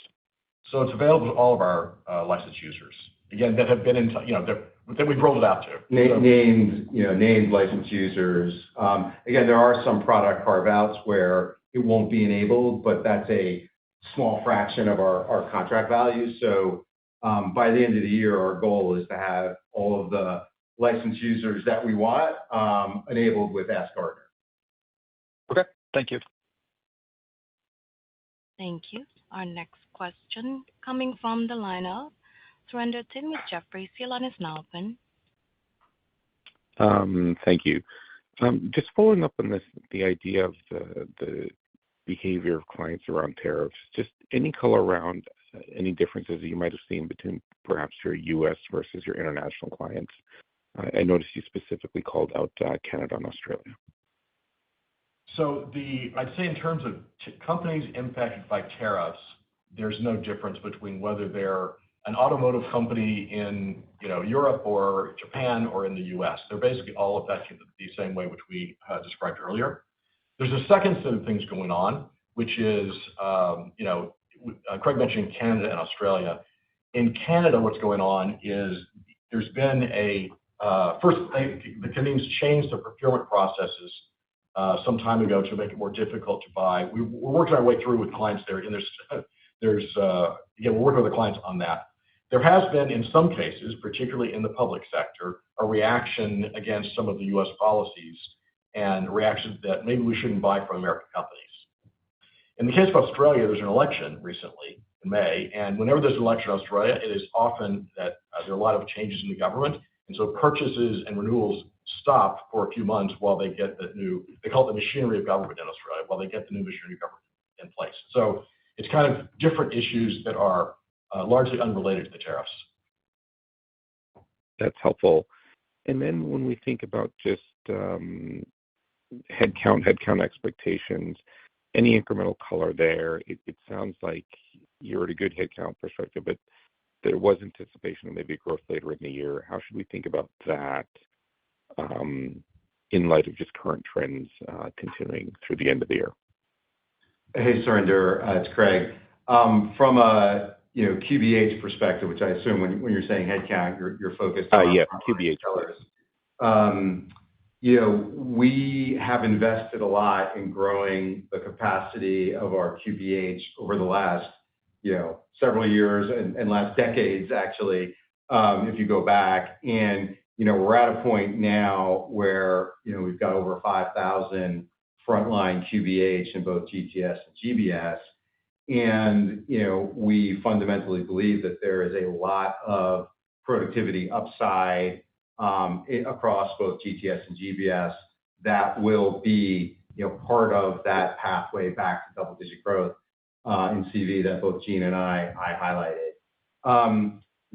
So it's available to all of our licensed users. Again, that have been in, that we've rolled it out to. Named licensed users. Again, there are some product carve-outs where it won't be enabled, but that's a small fraction of our contract value. So by the end of the year, our goal is to have all of the licensed users that we want enabled with Ask Gartner. Okay, thank you. Thank you. Our next question coming from the line of Surinder Thind with Jefferies. Your line is now open. Thank you. Just following up on the idea of the behavior of clients around tariffs, just any color around any differences that you might have seen between perhaps your U.S. versus your international clients. I noticed you specifically called out Canada and Australia. So I'd say in terms of companies impacted by tariffs, there's no difference between whether they're an automotive company in Europe or Japan or in the U.S. They're basically all affected the same way, which we described earlier. There's a second set of things going on, which is, Craig mentioned Canada and Australia. In Canada, what's going on is there's been the Canadians changed the procurement processes some time ago to make it more difficult to buy. We're working our way through with clients there, and we're working with the clients on that. There has been, in some cases, particularly in the public sector, a reaction against some of the U.S. policies and reactions that maybe we shouldn't buy from American companies. In the case of Australia, there's an election recently in May, and whenever there's an election in Australia, it is often that there are a lot of changes in the government, and so purchases and renewals stop for a few months while they get they call it the machinery of government in Australia, while they get the new machinery of government in place. So it's kind of different issues that are largely unrelated to the tariffs. That's helpful. And then when we think about just headcount expectations, any incremental color there? It sounds like you're at a good headcount perspective, but there was anticipation of maybe a growth later in the year. How should we think about that in light of just current trends continuing through the end of the year? Hey, Surinder, it's Craig. From a QBH perspective, which I assume when you're saying headcount, you're focused on QBH. We have invested a lot in growing the capacity of our QBH over the last several years and last decades, actually, if you go back. And we're at a point now where we've got over 5,000 frontline QBH in both GTS and GBS. And we fundamentally believe that there is a lot of productivity upside across both GTS and GBS that will be part of that pathway back to double-digit growth in CV that both Gene and I highlighted.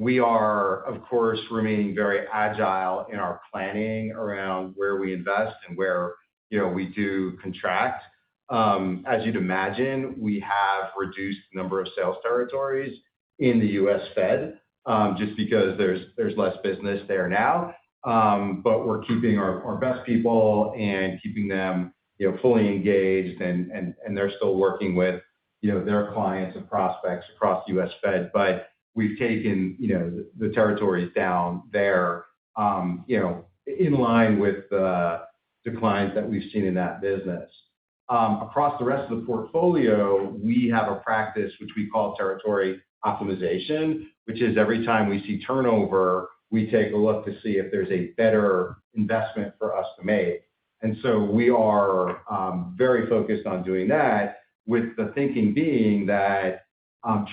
We are, of course, remaining very agile in our planning around where we invest and where we do contract. As you'd imagine, we have reduced the number of sales territories in the U.S. Fed just because there's less business there now. But we're keeping our best people and keeping them fully engaged, and they're still working with their clients and prospects across the U.S. Fed. But we've taken the territories down there in line with the declines that we've seen in that business. Across the rest of the portfolio, we have a practice which we call territory optimization, which is every time we see turnover, we take a look to see if there's a better investment for us to make. And so we are very focused on doing that, with the thinking being that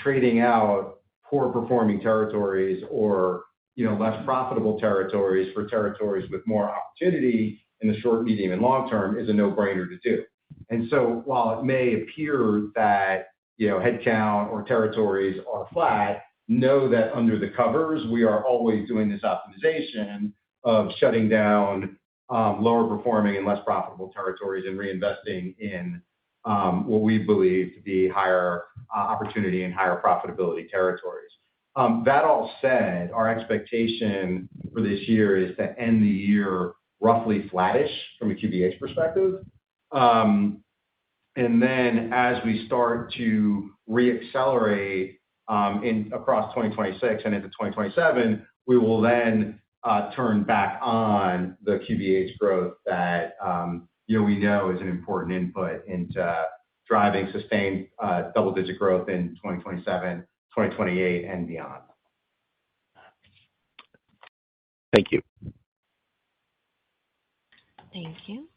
trading out poor performing territories or less profitable territories for territories with more opportunity in the short, medium, and long term is a no-brainer to do. And so while it may appear that headcount or territories are flat, know that under the covers, we are always doing this optimization of shutting down lower performing and less profitable territories and reinvesting in what we believe to be higher opportunity and higher profitability territories. That all said, our expectation for this year is to end the year roughly flattish from a QBH perspective. And then as we start to reaccelerate across 2026 and into 2027, we will then turn back on the QBH growth that we know is an important input into driving sustained double-digit growth in 2027, 2028, and beyond. Thank you. Thank you.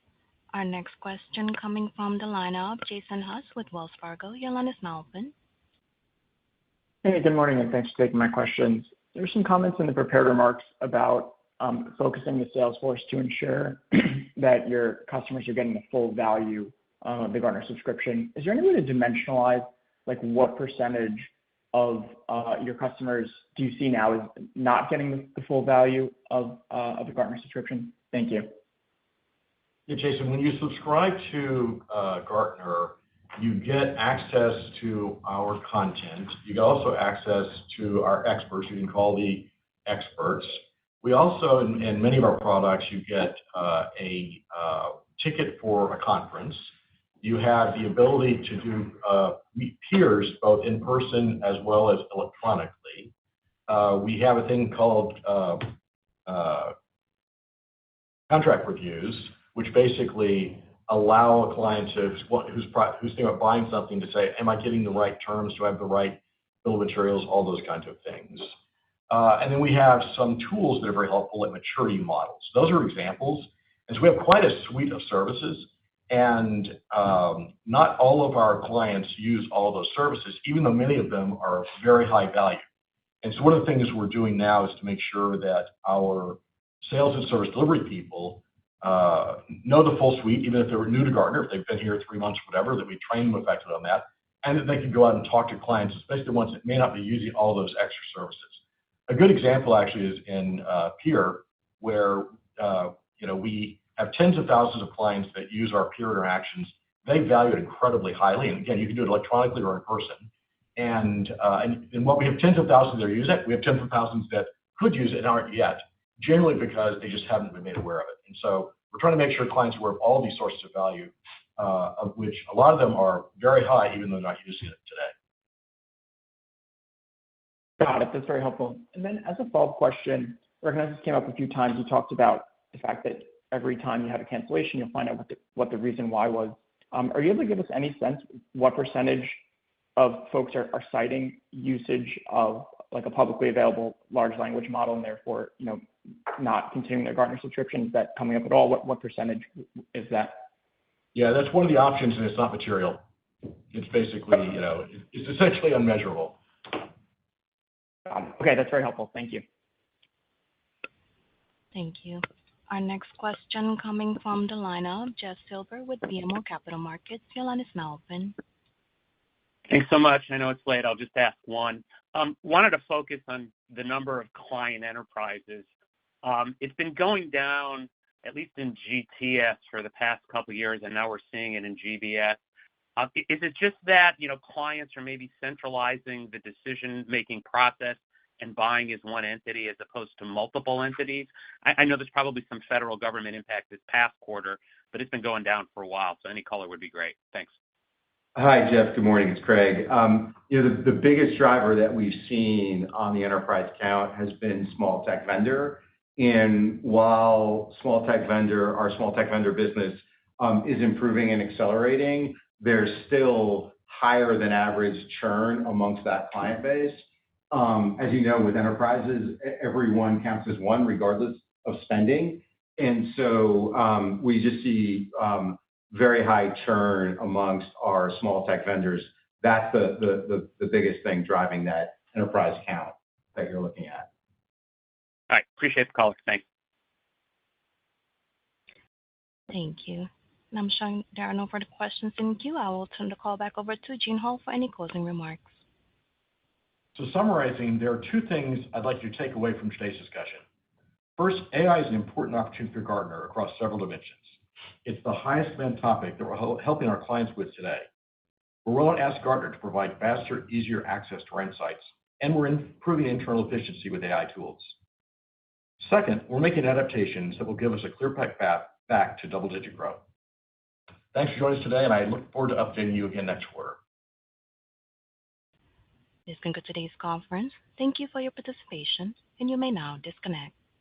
Our next question coming from the line of Jason Haas with Wells Fargo. Your line is now open. Hey, good morning, and thanks for taking my questions. There were some comments in the prepared remarks about focusing the sales force to ensure that your customers are getting the full value of the Gartner subscription. Is there any way to dimensionalize what percentage of your customers do you see now is not getting the full value of the Gartner subscription? Thank you. Yeah, Jason, when you subscribe to Gartner, you get access to our content. You get also access to our experts. You can call the experts. We also, in many of our products, you get a ticket for a conference. You have the ability to meet peers both in person as well as electronically. We have a thing called contract reviews, which basically allow a client who's thinking about buying something to say, am I getting the right terms? Do I have the right bill of materials? All those kinds of things. And then we have some tools that are very helpful, like maturity models. Those are examples. And so we have quite a suite of services. And not all of our clients use all of those services, even though many of them are very high value. And so one of the things we're doing now is to make sure that our sales and service delivery people know the full suite, even if they're new to Gartner, if they've been here 3 months, whatever, that we train them effectively on that, and that they can go out and talk to clients, especially the ones that may not be using all those extra services. A good example actually is in Peer, where we have tens of thousands of clients that use our peer interactions. They value it incredibly highly. And again, you can do it electronically or in person. And while we have tens of thousands that use it, we have tens of thousands that could use it and aren't yet, generally because they just haven't been made aware of it. And so we're trying to make sure clients are aware of all these sources of value, of which a lot of them are very high, even though they're not using it today. Got it. That's very helpful. And then as a follow-up question, I recognize this came up a few times. You talked about the fact that every time you have a cancellation, you'll find out what the reason why was. Are you able to give us any sense what percentage of folks are citing usage of a publicly available large language model and therefore not continuing their Gartner subscription? Is that coming up at all? What percentage is that? Yeah, that's one of the options, and it's not material. It's basically, it's essentially unmeasurable. Got it. Okay, that's very helpful. Thank you. Thank you. Our next question coming from the line of Jeff Silber with BMO Capital Markets. Your line is now open. Thanks so much. I know it's late. I'll just ask one. Wanted to focus on the number of client enterprises. It's been going down, at least in GTS, for the past couple of years, and now we're seeing it in GBS. Is it just that, clients are maybe centralizing the decision-making process and buying as one entity as opposed to multiple entities? I know there's probably some federal government impact this past quarter, but it's been going down for a while, so any color would be great. Thanks. Hi, Jeff. Good morning. It's Craig. The biggest driver that we've seen on the enterprise count has been small tech vendor. And while our small tech vendor business is improving and accelerating, there's still higher than average churn amongst that client base. As you know, with enterprises, everyone counts as one regardless of spending. And so we just see very high churn amongst our small tech vendors. That's the biggest thing driving that enterprise count that you're looking at. All right. Appreciate the call. Thanks. Thank you. And I'm showing there are no further questions in queue. I will turn the call back over to Gene Hall for any closing remarks. So summarizing, there are two things I'd like you to take away from today's discussion. First, AI is an important opportunity for Gartner across several dimensions. It's the highest demand topic that we're helping our clients with today. We're willing to ask Gartner to provide faster, easier access to our insights, and we're improving internal efficiency with AI tools. Second, we're making adaptations that will give us a clear path back to double-digit growth. Thanks for joining us today, and I look forward to updating you again next quarter. This concludes today's conference. Thank you for your participation, and you may now disconnect.